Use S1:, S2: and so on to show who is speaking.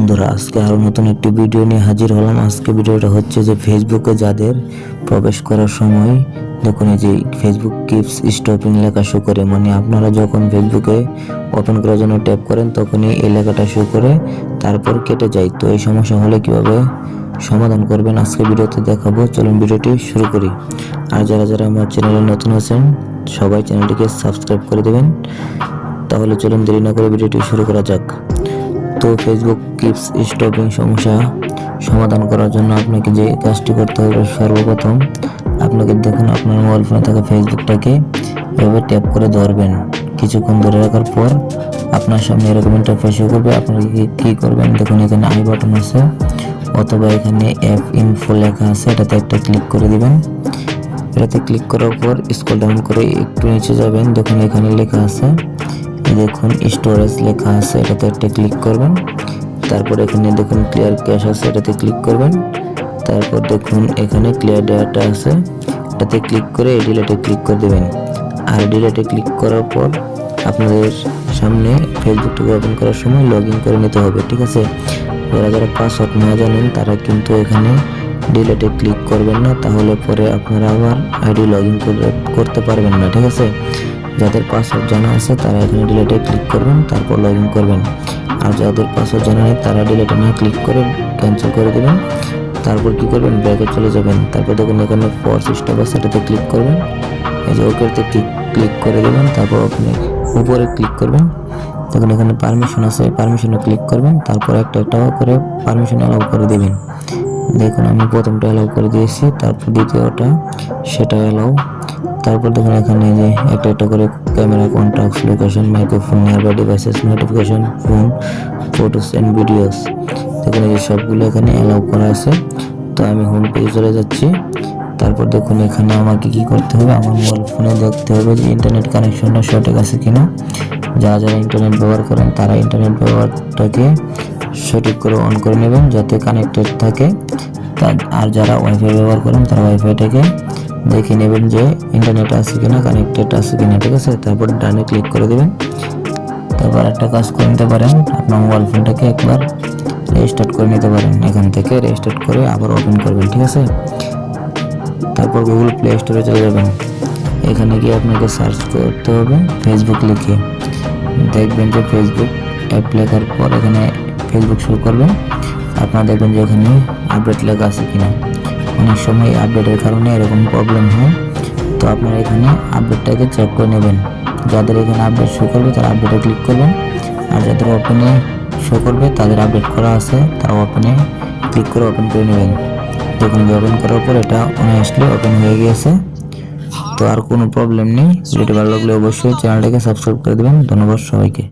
S1: বন্ধুরা, আজকে আরো নতুন একটি ভিডিও নিয়ে হাজির হলাম। আজকে ভিডিওটা হচ্ছে যে ফেসবুকে যাদের প্রবেশ করার সময় দেখুন এই যে ফেসবুক কিপস স্টপিং লেখা শো করে, মানে আপনারা যখন ফেসবুকে ওপেন করার জন্য ট্যাপ করেন তখনই এই লেখাটা শো করে তারপর কেটে যায়। তো এই সমস্যা হলে কিভাবে সমাধান করবেন আজকে ভিডিওতে দেখাবো। চলুন ভিডিওটি শুরু করি। আর যারা যারা আমার চ্যানেলে নতুন আছেন সবাই চ্যানেলটিকে সাবস্ক্রাইব করে দেবেন। তাহলে চলুন দেরি না করে ভিডিওটি শুরু করা যাক। তো ফেসবুক কিপস স্টপিং সমস্যা সমাধান করার জন্য আপনাকে যে কাজটি করতে হবে, সর্বপ্রথম আপনাকে দেখুন আপনার মোবাইল ফোনে থাকা ফেসবুকটাকে এভাবে ট্যাপ করে ধরবেন। কিছুক্ষণ ধরে রাখার পর আপনার সামনে এরকম ইন্টারফেস শো করবে। আপনারা কি করবেন, দেখুন এখানে আই বাটন আছে অথবা এখানে অ্যাপ ইনফো লেখা আছে, এটাতে একটা ক্লিক করে দিবেন। এটাতে ক্লিক করার পর স্ক্রল ডাউন করে একটু নিচে যাবেন, দেখুন এখানে লেখা আছে, দেখুন স্টোরেজ লেখা আছে, এটাতে একটা ক্লিক করবেন। তারপর এখানে দেখুন ক্লিয়ার ক্যাশ আছে, এটাতে ক্লিক করবেন। তারপর দেখুন এখানে ক্লিয়ার ডেটা আছে, এটাতে ক্লিক করে ডিলেটে ক্লিক করে দেবেন। আর ডিলেটে ক্লিক করার পর আপনাদের সামনে ফেসবুকটাকে ওপেন করার সময় লগ ইন করে নিতে হবে, ঠিক আছে। যারা যারা পাসওয়ার্ড না জানেন তারা কিন্তু এখানে ডিলেটে ক্লিক করবেন না, তাহলে পরে আপনারা আবার আইডি লগ ইন করতে পারবেন না, ঠিক আছে। যাদের পাসওয়ার্ড জানা আছে তারা এখানে ডিলেটে ক্লিক করবেন, তারপর লগ ইন করবেন। আর যাদের পাসওয়ার্ড জানা নেই তারা ডিলেটে না ক্লিক করে ক্যান্সেল করে দেবেন। তারপর কি করবেন, ব্যাকে চলে যাবেন। তারপর দেখুন এখানে ফোর্স স্টপ আছে, এটাতে ক্লিক করবেন। এই যে ওকেতে ক্লিক করে দেবেন। তারপর আপনি উপরে ক্লিক করবেন, দেখুন এখানে পারমিশন আছে, পারমিশনে ক্লিক করবেন। তারপর একটা করে পারমিশন অ্যালাউ করে দেবেন। দেখুন আমি প্রথমটা অ্যালাউ করে দিয়েছি, তারপর দ্বিতীয়টা সেটা অ্যালাউ। তারপর দেখুন এখানে যে একটা করে camera, contacts, location, microphone, nearby devices, notification, phone, photos and videos, দেখুন এই সবগুলো এখানে অ্যালাউ করা আছে। তো আমি হোম পেজে চলে যাচ্ছি। তারপর দেখুন এখানে আমাকে কি করতে হবে, আমার মোবাইল ফোনে দেখতে হবে যে ইন্টারনেট কানেকশনটা সঠিক আছে কিনা। যারা যারা ইন্টারনেট ব্যবহার করেন তারা ইন্টারনেট ব্যবহারটাকে সঠিক করে অন করে নেবেন যাতে কানেক্টেড থাকে। আর যারা ওয়াইফাই ব্যবহার করেন তারা ওয়াইফাইটাকে দেখে নেবেন যে ইন্টারনেট আছে কিনা, কানেক্টেড আছে কিনা, ঠিক আছে। তারপর ডানে ক্লিক করে দেবেন। তারপর একটা কাজ করে নিতে পারেন, আপনার মোবাইল ফোনটাকে একবার রেস্টার্ট করে নিতে পারেন। এখান থেকে রেস্টার্ট করে আবার ওপেন করবেন, ঠিক আছে। তারপর গুগল প্লে স্টোরে চলে যাবেন। এখানে গিয়ে আপনাকে সার্চ করতে হবে ফেসবুক লিখে, দেখবেন যে ফেসবুক অ্যাপ লেখার পর এখানে ফেসবুক শুরু করবেন। আপনারা দেখবেন যে এখানে আপডেট লেখা আছে কিনা। অনেক সময় আপডেটের কারণে এরকম প্রবলেম হয়, তো আপনারা এখানে আপডেটটাকে চেক করে নেবেন। যাদের এখানে আপডেট শো করবে তারা আপডেটে ক্লিক করবেন, আর যাদের ওপেনে শো করবে তাদের আপডেট করা আছে তারা ওপেনে ক্লিক করে ওপেন করে নেবেন। দেখুন ওপেন করার পর এটা অনেস্টলি ওপেন হয়ে গিয়েছে। তো আর কোনো প্রবলেম নেই। ভিডিওটি ভালো লাগলে অবশ্যই চ্যানেলটাকে সাবস্ক্রাইব করে দেবেন। ধন্যবাদ সবাইকে।